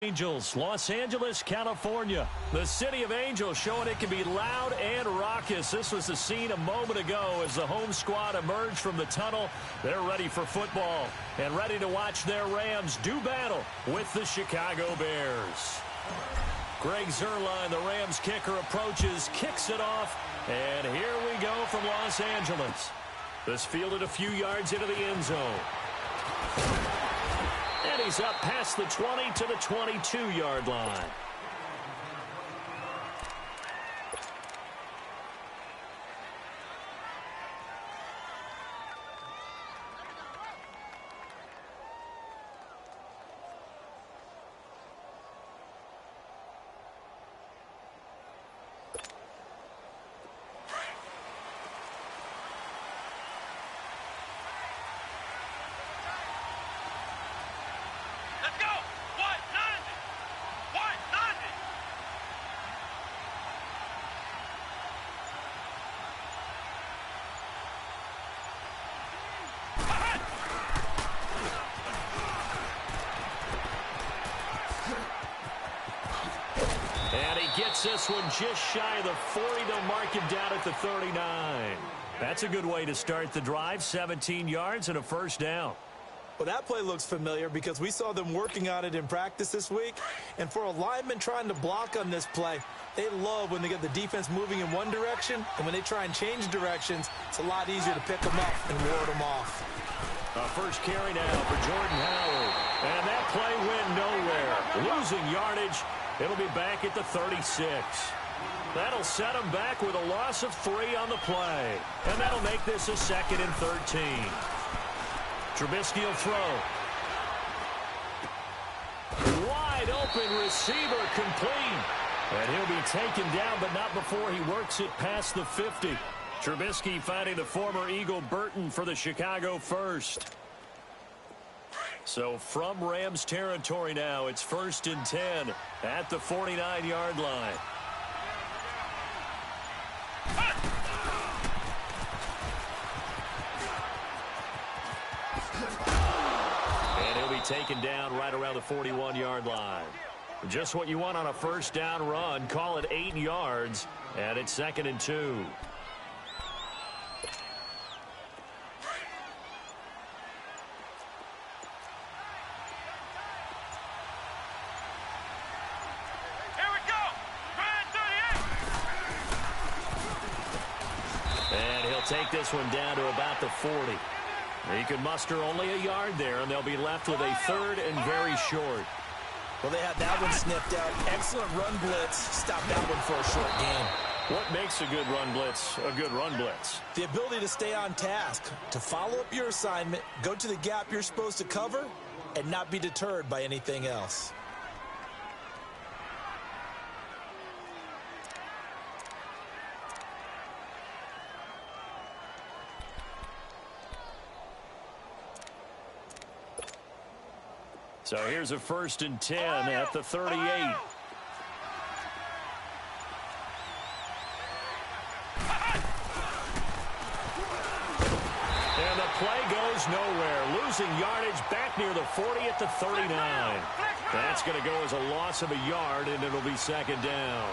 Angels, Los Angeles, California. The city of Angels showing it can be loud and raucous. This was the scene a moment ago as the home squad emerged from the tunnel. They're ready for football and ready to watch their Rams do battle with the Chicago Bears. Greg Zuerlein, the Rams kicker, approaches, kicks it off, and here we go from Los Angeles. This fielded a few yards into the end zone. And he's up past the 20 to the 22-yard line. Gets this one just shy of the 40. They'll mark him down at the 39. That's a good way to start the drive. 17 yards and a first down. Well, that play looks familiar because we saw them working on it in practice this week. And for a lineman trying to block on this play, they love when they get the defense moving in one direction. And when they try and change directions, it's a lot easier to pick them up and ward them off. First carry now for Jordan Howard. And that play went nowhere. Losing yardage. It'll be back at the 36. That'll set him back with a loss of 3 on the play. And that'll make this a 2nd and 13. Trubisky will throw. Wide open receiver complete. And he'll be taken down, but not before he works it past the 50. Trubisky finding the former Eagle Burton for the Chicago first. So from Rams territory now, it's 1st and 10 at the 49-yard line. And he'll be taken down right around the 41-yard line. Just what you want on a first down run. Call it 8 yards, and it's 2nd and 2. Take this one down to about the 40. He can muster only a yard there, and they'll be left with a 3rd and very short. Well, they had that one sniffed out. Excellent run blitz. Stop that one for a short gain. What makes a good run blitz a good run blitz? The ability to stay on task, to follow up your assignment, go to the gap you're supposed to cover, and not be deterred by anything else. So here's a 1st and 10 at the 38. And the play goes nowhere. Losing yardage back near the 40 at the 39. That's going to go as a loss of a yard, and it'll be 2nd down.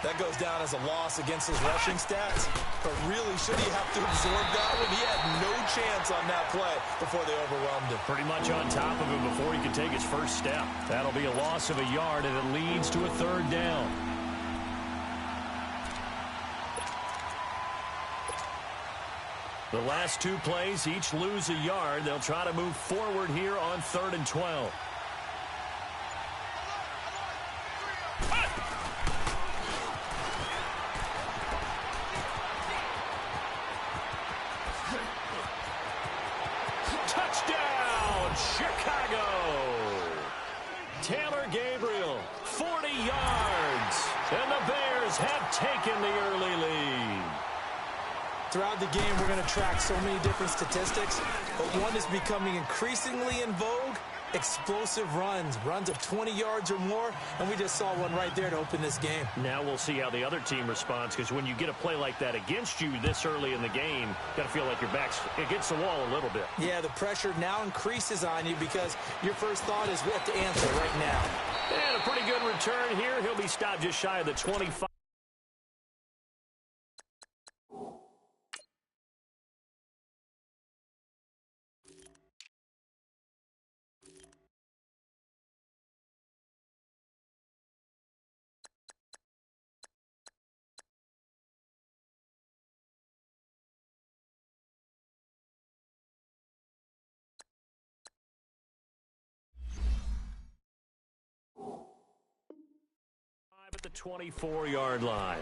That goes down as a loss against his rushing stats. But really, should he have to absorb that one? He had no chance on that play before they overwhelmed him. Pretty much on top of him before he could take his first step. That'll be a loss of a yard, and it leads to a 3rd down. The last 2 plays each lose a yard. They'll try to move forward here on 3rd and 12. Taylor Gabriel, 40 yards, and the Bears have taken the early lead. Throughout the game, we're going to track so many different statistics, but one is becoming increasingly in vogue, explosive runs of 20 yards or more, and we just saw one right there to open this game. Now we'll see how the other team responds, because when you get a play like that against you this early in the game, you got to feel like your back's against the wall a little bit. Yeah, the pressure now increases on you because your first thought is we have to answer right now. And a pretty good return here. He'll be stopped just shy of the 25. At the 24-yard line.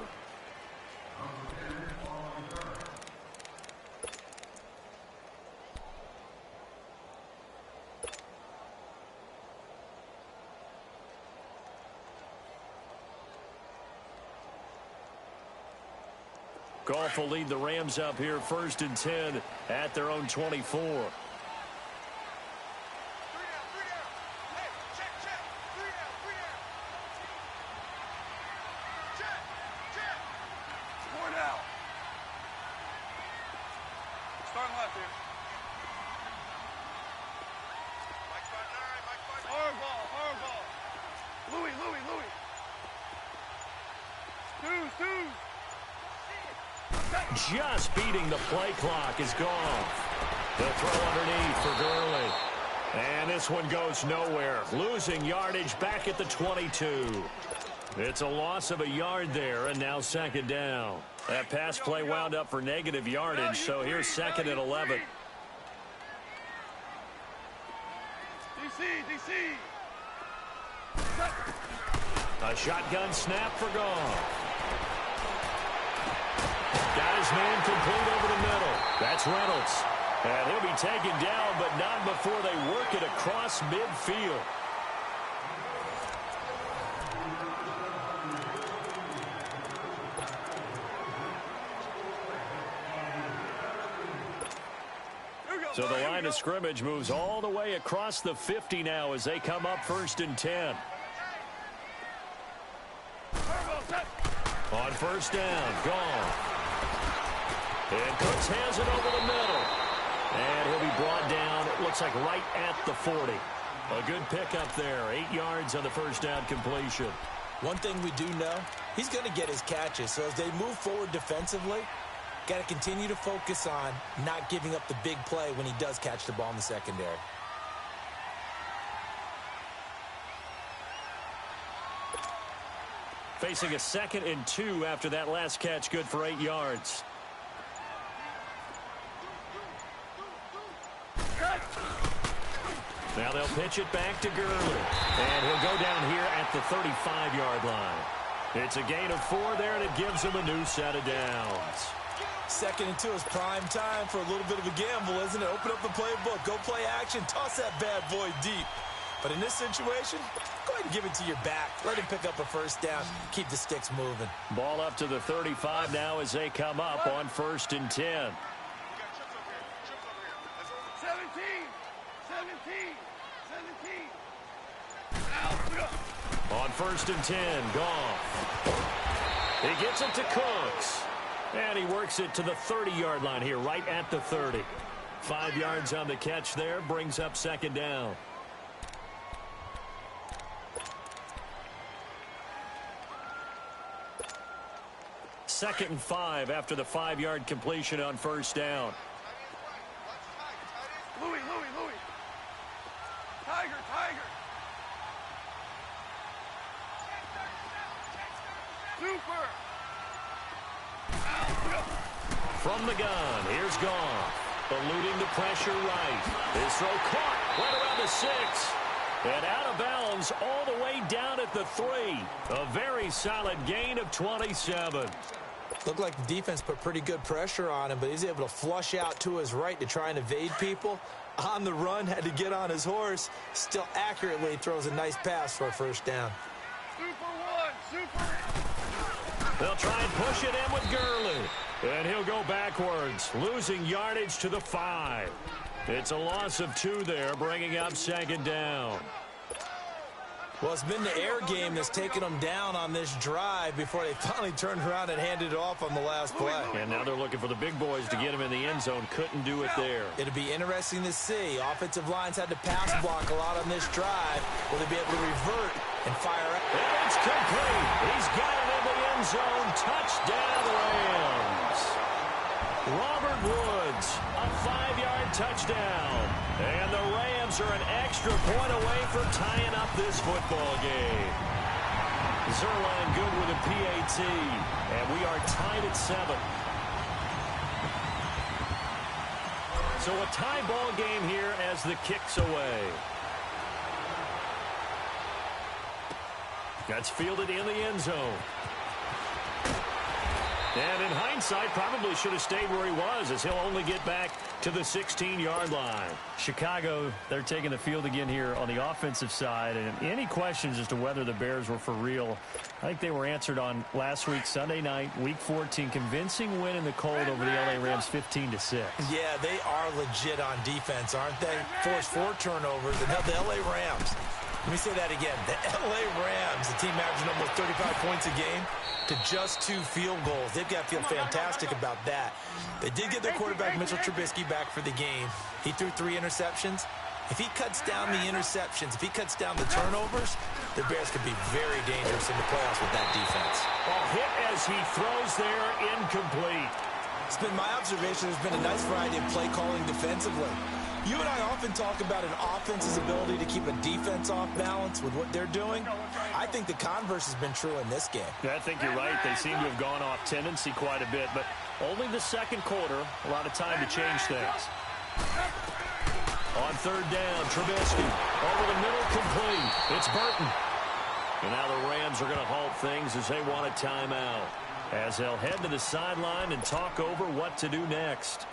Goff will lead the Rams up here 1st and 10 at their own 24. Just beating the play clock is gone. The throw underneath for Gurley. And this one goes nowhere. Losing yardage back at the 22. It's a loss of a yard there, and now 2nd down. That pass play wound up for negative yardage, so here's 2nd and 11. DC. A shotgun snap for Goff. Got his man complete over the middle. That's Reynolds. And he'll be taken down, but not before they work it across midfield. So the line of scrimmage moves all the way across the 50 now as they come up 1st and 10. On 1st down, Goff. And Cooks has it over the middle. And he'll be brought down, it looks like right at the 40. A good pickup there, 8 yards on the 1st down completion. One thing we do know, he's going to get his catches. So as they move forward defensively, got to continue to focus on not giving up the big play when he does catch the ball in the secondary. Facing a 2nd and 2 after that last catch, good for 8 yards. Now they'll pitch it back to Gurley. And he'll go down here at the 35-yard line. It's a gain of 4 there, and it gives him a new set of downs. 2nd and 2 is prime time for a little bit of a gamble, isn't it? Open up the playbook, go play action, toss that bad boy deep. But in this situation, go ahead and give it to your back. Let him pick up a 1st down, keep the sticks moving. Ball up to the 35 now as they come up on 1st and 10. 17. On 1st and 10, Goff. He gets it to Cooks. And he works it to the 30-yard line here, right at the 30. 5 yards on the catch there, brings up 2nd down. Second and 5 after the 5-yard completion on 1st down. Louis. Tiger. Super. From the gun, here's Goff. Eluding the pressure right. His throw caught right around the 6. And out of bounds all the way down at the 3. A very solid gain of 27. Looked like the defense put pretty good pressure on him, but he's able to flush out to his right to try and evade people. On the run, had to get on his horse. Still accurately throws a nice pass for a 1st down. Super. They'll try and push it in with Gurley. And he'll go backwards, losing yardage to the 5. It's a loss of 2 there, bringing up second down. Well, it's been the air game that's taken them down on this drive before they finally turned around and handed it off on the last play. And now they're looking for the big boys to get him in the end zone. Couldn't do it there. It'll be interesting to see. Offensive lines had to pass block a lot on this drive. Will they be able to revert and fire up? And it's complete. He's got it in the end zone. Touchdown, Rams. Robert Woods, a 5-yard touchdown. And the Rams are an extra point away from tying up this football game. Zerline good with a PAT. And we are tied at 7. So a tie ball game here as the kick's away. That's fielded in the end zone. And in hindsight, probably should have stayed where he was, as he'll only get back to the 16-yard line. Chicago, they're taking the field again here on the offensive side. And any questions as to whether the Bears were for real, I think they were answered on last week, Sunday night, Week 14. Convincing win in the cold over the LA Rams, 15-6. Yeah, they are legit on defense, aren't they? Forced 4 turnovers, and the LA Rams. Let me say that again. The LA Rams, the team averaging almost 35 points a game, to just 2 field goals. They've got to feel fantastic about that. They did get their quarterback, Mitchell Trubisky, back for the game. He threw 3 interceptions. If he cuts down the interceptions, if he cuts down the turnovers, the Bears could be very dangerous in the playoffs with that defense. Well, hit as he throws there, incomplete. It's been my observation there's been a nice variety of play calling defensively. You and I often talk about an offense's ability to keep a defense off balance with what they're doing. I think the converse has been true in this game. Yeah, I think you're right. They seem to have gone off tendency quite a bit, but only the second quarter, a lot of time to change things. On third down, Trubisky over the middle, complete. It's Burton. And now the Rams are going to halt things as they want a timeout, as they'll head to the sideline and talk over what to do next.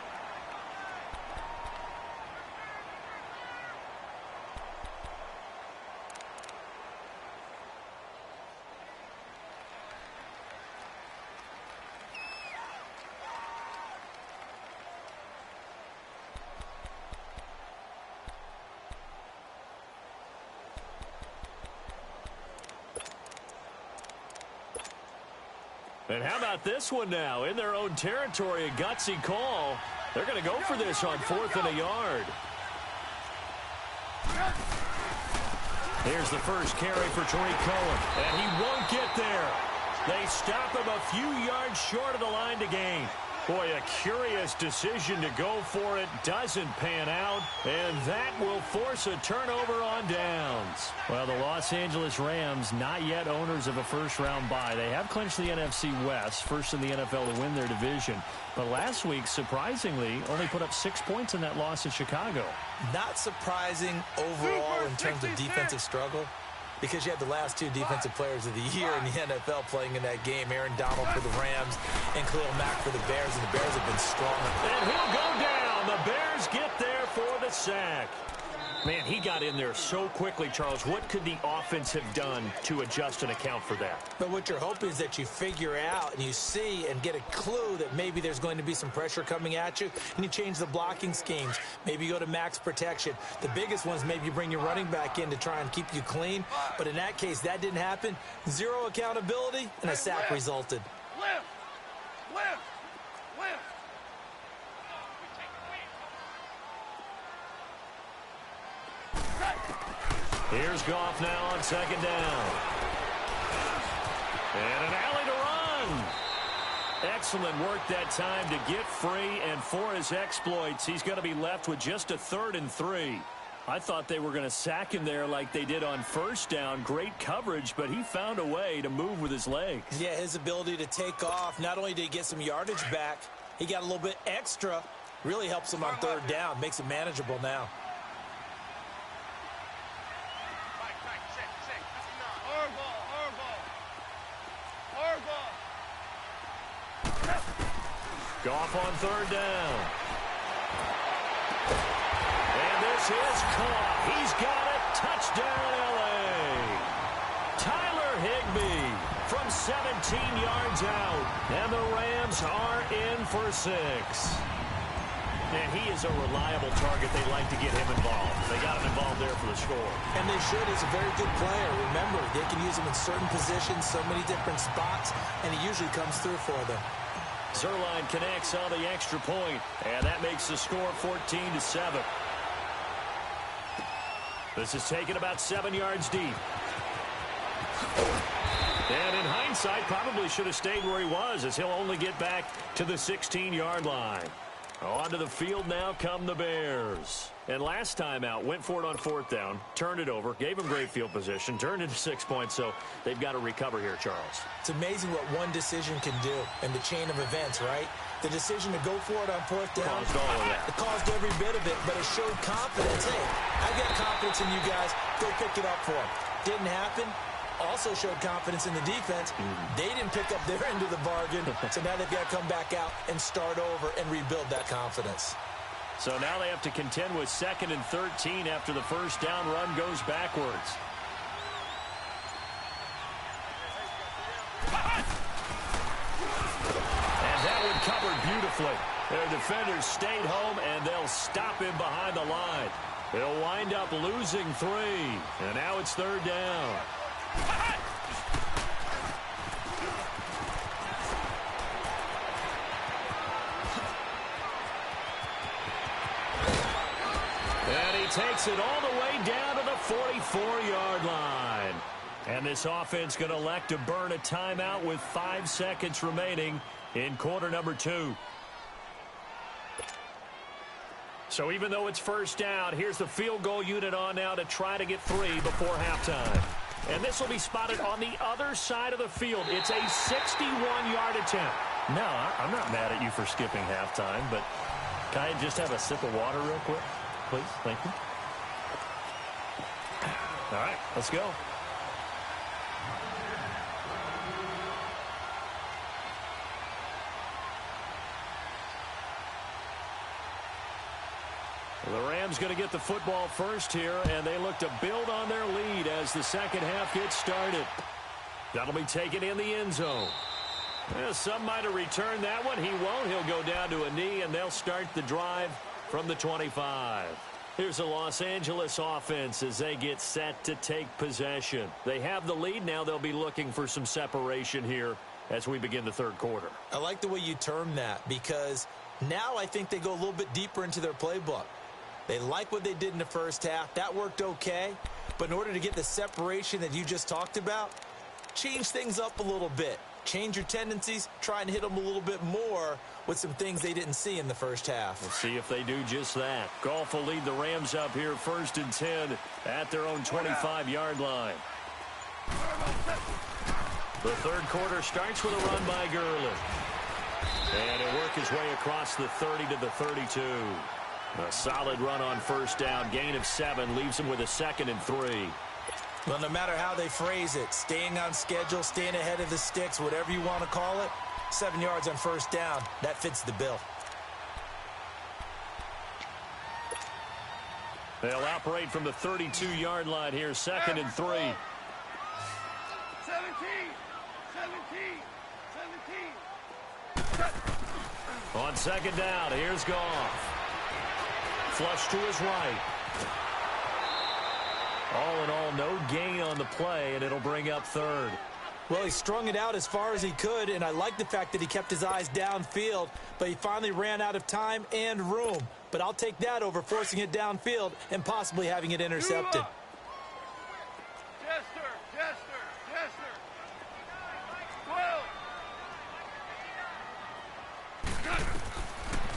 And how about this one now? In their own territory, a gutsy call. They're going to go for this on 4th and a yard. Here's the first carry for Tariq Cohen, and he won't get there. They stop him a few yards short of the line to gain. Boy, a curious decision to go for it. Doesn't pan out, and that will force a turnover on downs. Well, the Los Angeles Rams, not yet owners of a first-round bye. They have clinched the NFC West, first in the NFL to win their division. But last week, surprisingly, only put up 6 points in that loss in Chicago. Not surprising overall in terms of defensive struggle, because you had the last 2 defensive players of the year in the NFL playing in that game. Aaron Donald for the Rams and Khalil Mack for the Bears, and the Bears have been strong. And he'll go down. The Bears get there for the sack. Man, he got in there so quickly, Charles. What could the offense have done to adjust and account for that? But what you're hoping is that you figure out and you see and get a clue that maybe there's going to be some pressure coming at you, and you change the blocking schemes. Maybe you go to max protection. The biggest one is maybe you bring your running back in to try and keep you clean. But in that case, that didn't happen. 0 accountability, and a sack resulted. Left. Left. Left. Here's Goff now on second down. And an alley to run. Excellent work that time to get free, and for his exploits, he's going to be left with just a 3rd and 3. I thought they were going to sack him there like they did on first down. Great coverage, but he found a way to move with his legs. Yeah, his ability to take off, not only did he get some yardage back, he got a little bit extra. Really helps him on 3rd down, makes it manageable now. Goff on 3rd down. And this is caught. He's got it. Touchdown, L.A. Tyler Higbee from 17 yards out. And the Rams are in for 6. And he is a reliable target. They like to get him involved. They got him involved there for the score. And they should. He's a very good player. Remember, they can use him in certain positions, so many different spots, and he usually comes through for them. Zerline connects on the extra point, and that makes the score 14-7. This is taken about 7 yards deep. And in hindsight, probably should have stayed where he was, as he'll only get back to the 16-yard line. Onto the field now come the Bears. And last time out, went for it on 4th down, turned it over, gave him great field position, turned into 6 points, so they've got to recover here, Charles. It's amazing what one decision can do in the chain of events, right? The decision to go for it on 4th down. Caused all of that. It caused every bit of it, but it showed confidence. Hey, I've got confidence in you guys. Go pick it up for them. Didn't happen. Also showed confidence in the defense. They didn't pick up their end of the bargain, so now they've got to come back out and start over and rebuild that confidence. So now they have to contend with 2nd and 13 after the first down run goes backwards. And that one covered beautifully. Their defenders stayed home, and they'll stop him behind the line. They'll wind up losing 3, and now it's 3rd down. And he takes it all the way down to the 44-yard line. And this offense going to elect to burn a timeout with 5 seconds remaining in quarter number 2. So even though it's first down, here's the field goal unit on now to try to get 3 before halftime. And this will be spotted on the other side of the field. It's a 61-yard attempt. No, I'm not mad at you for skipping halftime, but can I just have a sip of water real quick? Please, thank you. All right, let's go. The Rams going to get the football first here, and they look to build on their lead as the second half gets started. That'll be taken in the end zone. Well, some might have returned that one. He won't. He'll go down to a knee, and they'll start the drive from the 25. Here's the Los Angeles offense as they get set to take possession. They have the lead. Now they'll be looking for some separation here as we begin the third quarter. I like the way you term that, because now I think they go a little bit deeper into their playbook. They like what they did in the first half. That worked okay. But in order to get the separation that you just talked about, change things up a little bit. Change your tendencies. Try and hit them a little bit more with some things they didn't see in the first half. Let's see if they do just that. Goff will lead the Rams up here 1st and 10 at their own 25-yard line. The third quarter starts with a run by Gurley. And he'll work his way across the 30 to the 32. A solid run on first down. Gain of 7 leaves him with a 2nd and 3. Well, no matter how they phrase it, staying on schedule, staying ahead of the sticks, whatever you want to call it, 7 yards on first down, that fits the bill. They'll operate from the 32-yard line here, 2nd and 3. 17, 17. On second down, here's Goff. Flush to his right. All in all, no gain on the play, and it'll bring up 3rd. Well, he strung it out as far as he could, and I like the fact that he kept his eyes downfield, but he finally ran out of time and room. But I'll take that over forcing it downfield and possibly having it intercepted. Jester, Jester, Jester.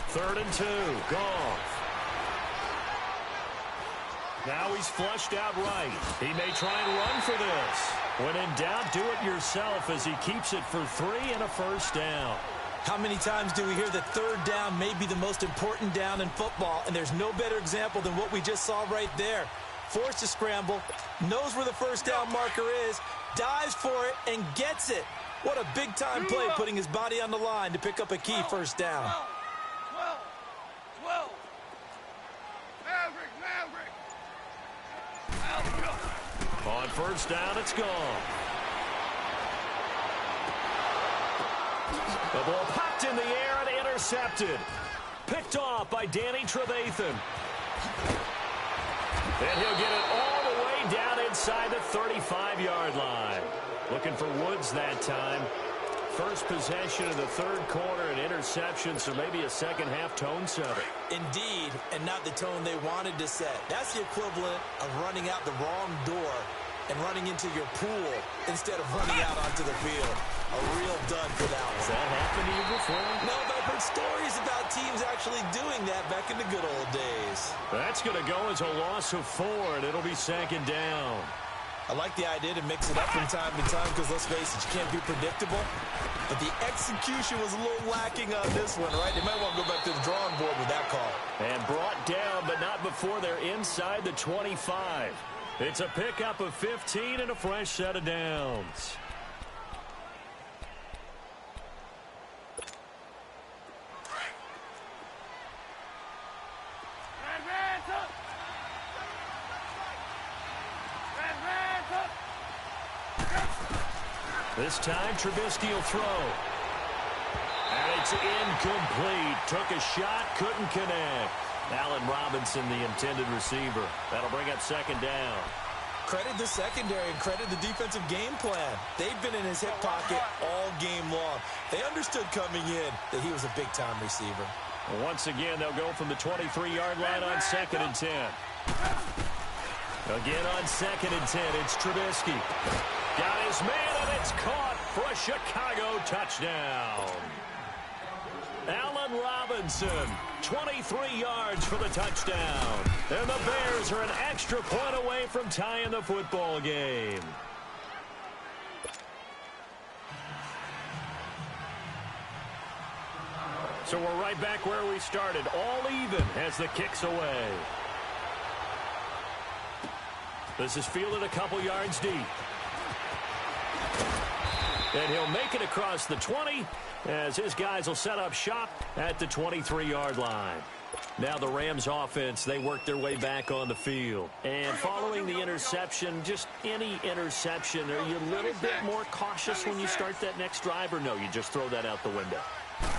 12. 3rd and 2, Goff. Now he's flushed out right. He may try and run for this. When in doubt, do it yourself as he keeps it for 3 and a first down. How many times do we hear that third down may be the most important down in football, and there's no better example than what we just saw right there. Forced to scramble, knows where the first down marker is, dives for it, and gets it. What a big-time play, putting his body on the line to pick up a key first down. 12. Maverick. On first down, it's gone. The ball popped in the air and intercepted. Picked off by Danny Trevathan. And he'll get it all the way down inside the 35-yard line. Looking for Woods that time. First possession of the third quarter, an interception, so maybe a second-half tone setter. Indeed, and not the tone they wanted to set. That's the equivalent of running out the wrong door and running into your pool instead of running out onto the field. A real dud for that one. Has that happened to you before? No, but I've heard stories about teams actually doing that back in the good old days. That's going to go as a loss of 4, and it'll be second down. I like the idea to mix it up from time to time because, let's face it, you can't be predictable. But the execution was a little lacking on this one, right? They might want to go back to the drawing board with that call. And brought down, but not before they're inside the 25. It's a pickup of 15 and a fresh set of downs. This time, Trubisky will throw. And it's incomplete. Took a shot, couldn't connect. Allen Robinson, the intended receiver. That'll bring up second down. Credit the secondary and credit the defensive game plan. They've been in his hip pocket all game long. They understood coming in that he was a big-time receiver. Once again, they'll go from the 23-yard line on 2nd and 10. Again on 2nd and 10, it's Trubisky. Got his man, and it's caught for a Chicago touchdown. Allen Robinson, 23 yards for the touchdown. And the Bears are an extra point away from tying the football game. So we're right back where we started, all even as the kick's away. This is fielded a couple yards deep. And he'll make it across the 20 as his guys will set up shop at the 23-yard line. Now the Rams offense, they work their way back on the field. And following the interception, just any interception, are you a little bit more cautious when you start that next drive, or no, you just throw that out the window?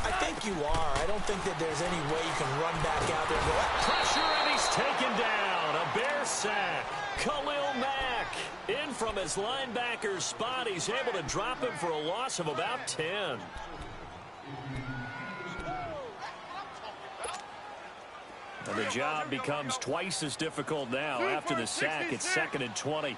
I think you are. I don't think that there's any way you can run back out there and go, pressure, and he's taken down. A Bear sack. Khalil Mack in from his linebacker spot. He's able to drop him for a loss of about 10. And the job becomes twice as difficult now after the sack. It's 2nd and 20.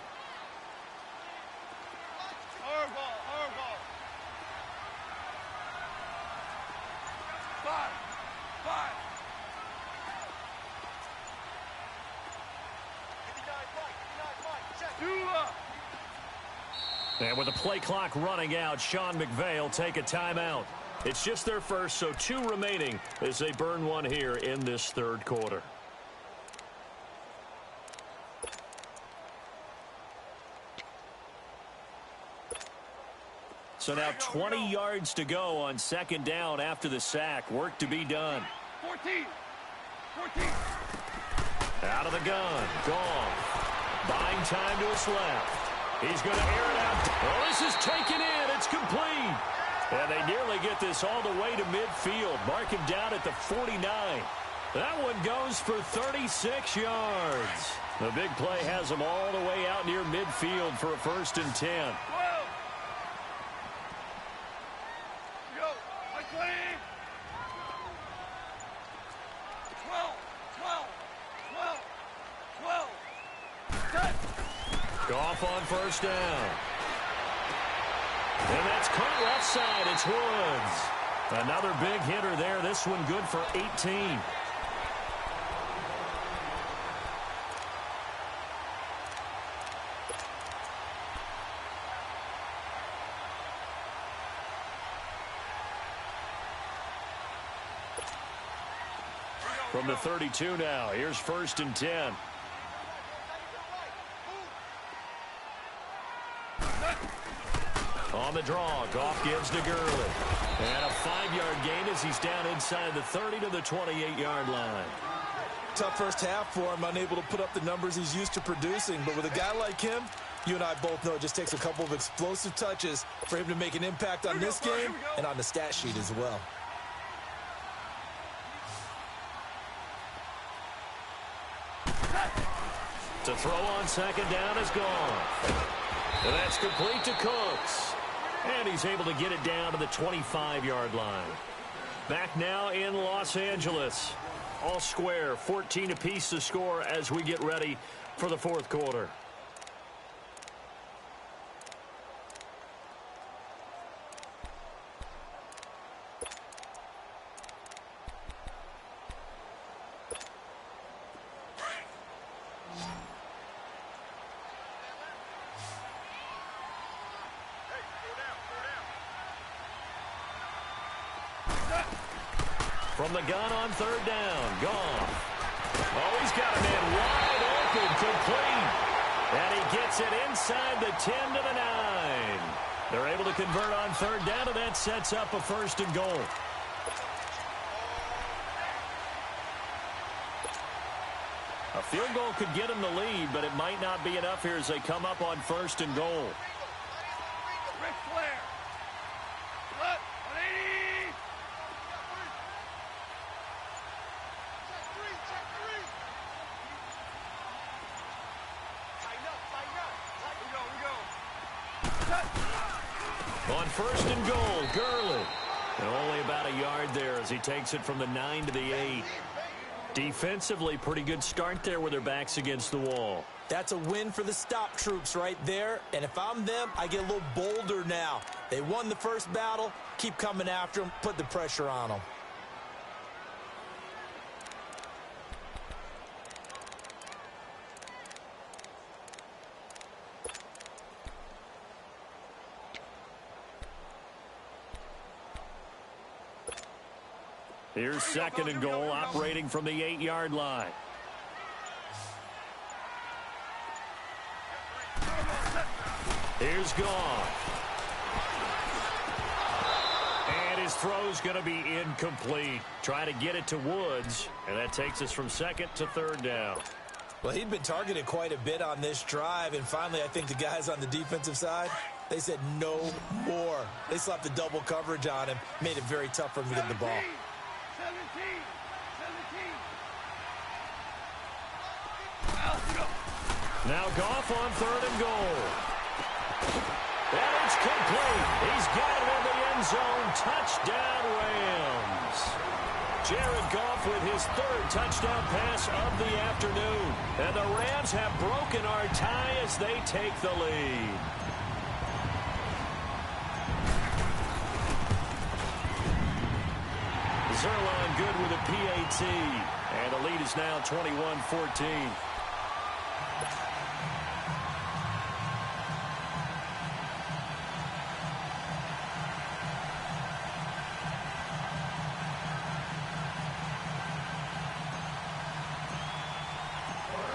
And with the play clock running out, Sean McVay will take a timeout. It's just their first, so 2 remaining as they burn one here in this third quarter. So now 20 yards to go on 2nd down after the sack. Work to be done. 14. Out of the gun. Gone. Buying time to his left. He's going to air it out. Well, this is taken in. It's complete. And they nearly get this all the way to midfield. Mark him down at the 49. That one goes for 36 yards. The big play has them all the way out near midfield for a 1st and 10. 12. Go. 20. 12. Goff on 1st down. And that's caught left side. It's Woods. Another big hitter there. This one good for 18. From the 32 now. Here's 1st and 10. On the draw, Goff gives to Gurley. And a 5-yard gain as he's down inside the 30 to the 28-yard line. tough first half for him, unable to put up the numbers he's used to producing. But with a guy like him, you and I both know it just takes a couple of explosive touches for him to make an impact on this game and on the stat sheet as well. To throw on second down is gone. And that's complete to Cooks. And he's able to get it down to the 25-yard line. Back now in Los Angeles. All square, 14 apiece to score as we get ready for the fourth quarter. From the gun on third down, Goff. Oh, he's got a man wide open, complete. And he gets it inside the 10 to the 9. They're able to convert on third down, and that sets up a first and goal. A field goal could get them the lead, but it might not be enough here as they come up on first and goal. On first and goal, Gurley. And only about a yard there as he takes it from the 9 to the 8. Defensively, pretty good start there with their backs against the wall. That's a win for the stop troops right there. And if I'm them, I get a little bolder now. They won the first battle. Keep coming after them. Put the pressure on them. Here's second and goal, operating from the 8-yard line. Here's Goff. And his throw's going to be incomplete. Try to get it to Woods, and that takes us from second to third down. Well, he'd been targeted quite a bit on this drive, and finally I think the guys on the defensive side, they said no more. They slapped the double coverage on him, made it very tough for him to get the ball. 17. Now Goff on third and goal. And it's complete. He's got it in the end zone. Touchdown, Rams. Jared Goff with his third touchdown pass of the afternoon. And the Rams have broken our tie as they take the lead. Zerline good with a PAT. And the lead is now 21-14.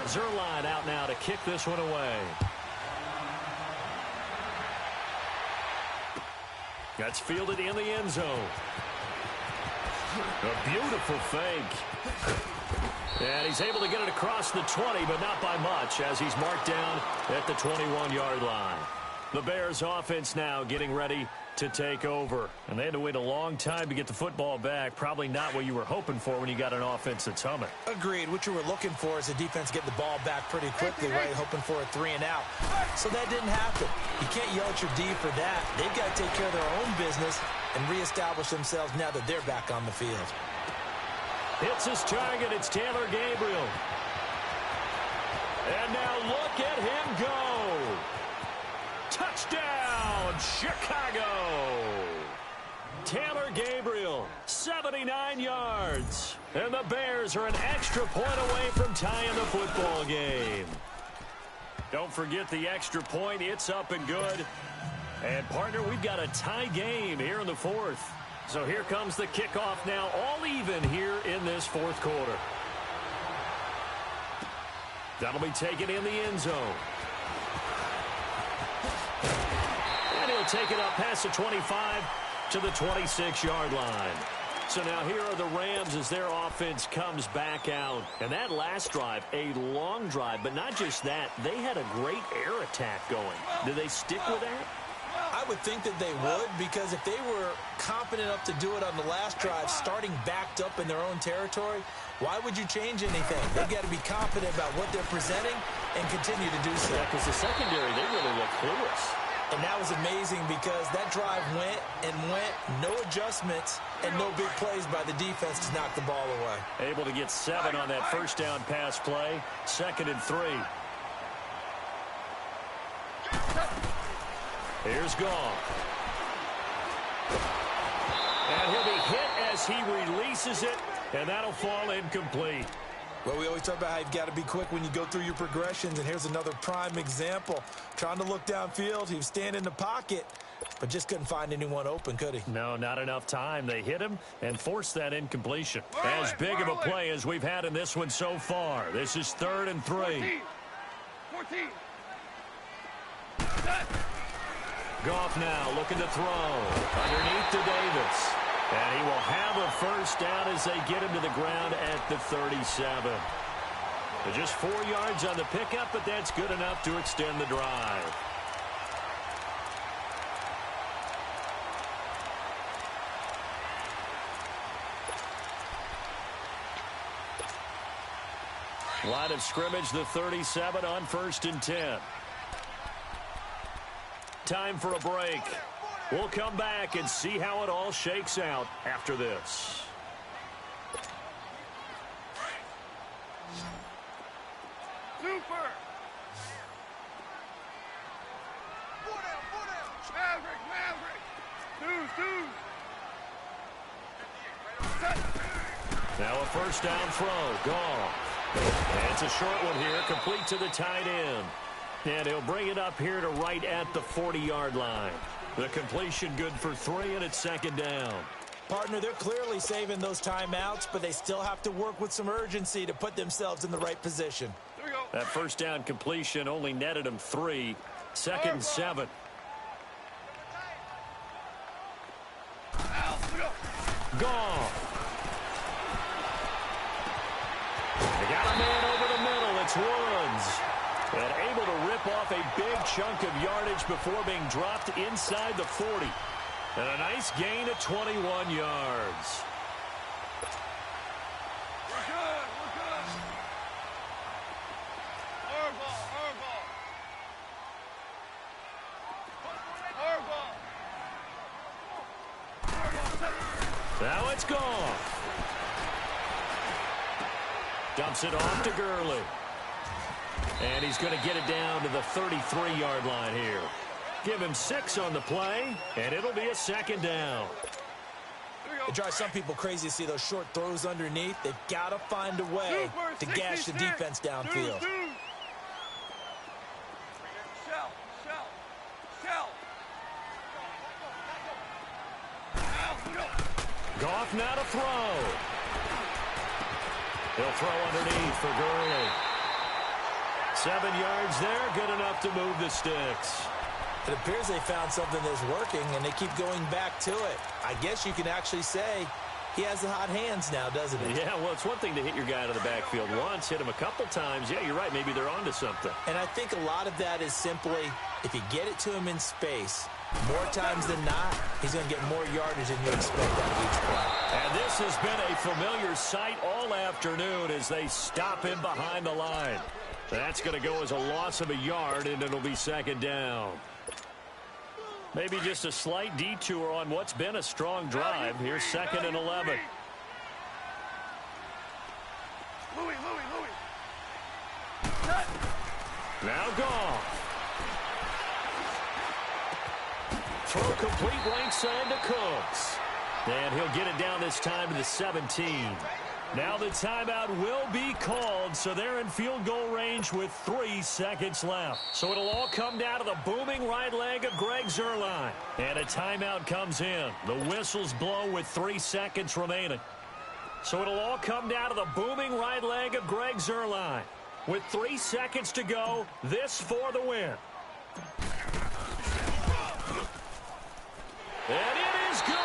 Zerline out now to kick this one away. That's fielded in the end zone. A beautiful fake. And he's able to get it across the 20, but not by much, as he's marked down at the 21-yard line. The Bears offense now getting ready to take over. And they had to wait a long time to get the football back. Probably not what you were hoping for when you got an offense that's humming. Agreed. What you were looking for is the defense get the ball back pretty quickly, right? Hoping for a 3 and out. So that didn't happen. You can't yell at your D for that. They've got to take care of their own business and reestablish themselves now that they're back on the field. Hits his target. It's Taylor Gabriel. And now look at him go. Touchdown, Chicago. Taylor Gabriel, 79 yards. And the Bears are an extra point away from tying the football game. Don't forget the extra point. It's up and good. And, partner, we've got a tie game here in the fourth. So here comes the kickoff now, all even here in this fourth quarter. That'll be taken in the end zone. And he'll take it up past the 25 to the 26-yard line. So now here are the Rams as their offense comes back out. And that last drive, a long drive, but not just that. They had a great air attack going. Did they stick with that? I would think that they would, because if they were competent enough to do it on the last drive, starting backed up in their own territory, why would you change anything? They've got to be confident about what they're presenting and continue to do so. Yeah, because the secondary, they really look clueless. And that was amazing because that drive went and went, no adjustments and no big plays by the defense to knock the ball away. Able to get 7 on that first down pass play. 2nd and 3. Here's Goff. And he'll be hit as he releases it, and that'll fall incomplete. Well, we always talk about how you've got to be quick when you go through your progressions, and here's another prime example. Trying to look downfield, he was standing in the pocket, but just couldn't find anyone open, could he? No, not enough time. They hit him and forced that incompletion. As big of a play as we've had in this one so far. This is 3rd and 3. 14. Goff now looking to throw underneath to Davis. And he will have a first down as they get him to the ground at the 37. Just 4 yards on the pickup, but that's good enough to extend the drive. Line of scrimmage, the 37 on 1st and 10. Time for a break. We'll come back and see how it all shakes out after this. Super. Maverick. Now a first down throw. Goff. And it's a short one here, complete to the tight end. And he'll bring it up here to right at the 40-yard line. The completion good for 3, and it's 2nd down. Partner, they're clearly saving those timeouts, but they still have to work with some urgency to put themselves in the right position. There we go. That first down completion only netted him 3. 2nd and 7. Goff. They got a man over the middle. It's Woods. And able to rip off a big chunk of yardage before being dropped inside the 40. And a nice gain of 21 yards. We're good. Now it's gone. Dumps it off to Gurley. And he's going to get it down to the 33-yard line here. Give him 6 on the play, and it'll be a 2nd down. It drives some people crazy to see those short throws underneath. They've got to find a way to gash the defense downfield. Goff now to throw. He'll throw underneath for Gurley. 7 yards there, good enough to move the sticks. It appears they found something that's working, and they keep going back to it. I guess you can actually say he has the hot hands now, doesn't he? Yeah, well, it's one thing to hit your guy out of the backfield once, hit him a couple times. Yeah, you're right. Maybe they're onto something. And I think a lot of that is simply, if you get it to him in space, more times than not, he's going to get more yardage than you expect out of each play. And this has been a familiar sight all afternoon as they stop him behind the line. That's going to go as a loss of a yard, and it'll be 2nd down. Maybe just a slight detour on what's been a strong drive. Here's 2nd and 11. Louis. Now Goff. Throw complete right side to Cooks. And he'll get it down this time to the 17. Now the timeout will be called, so they're in field goal range with 3 seconds left. So it'll all come down to the booming right leg of Greg Zuerlein. And a timeout comes in. The whistles blow with 3 seconds remaining. So it'll all come down to the booming right leg of Greg Zuerlein. With 3 seconds to go, this for the win. And it is good.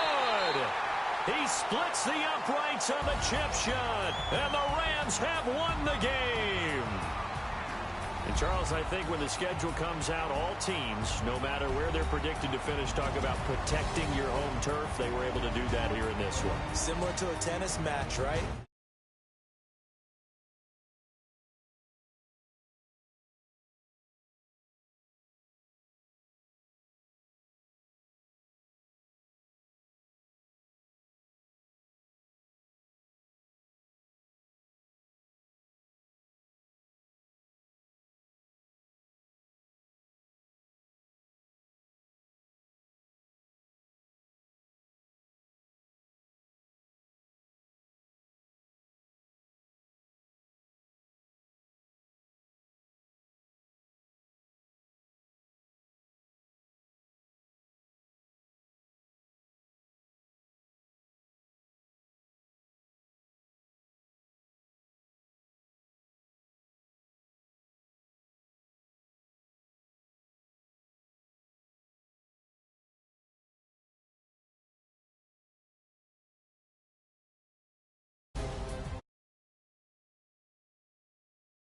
He splits the uprights on the chip shot, and the Rams have won the game. And Charles, I think when the schedule comes out, all teams, no matter where they're predicted to finish, talk about protecting your home turf. They were able to do that here in this one. Similar to a tennis match, right?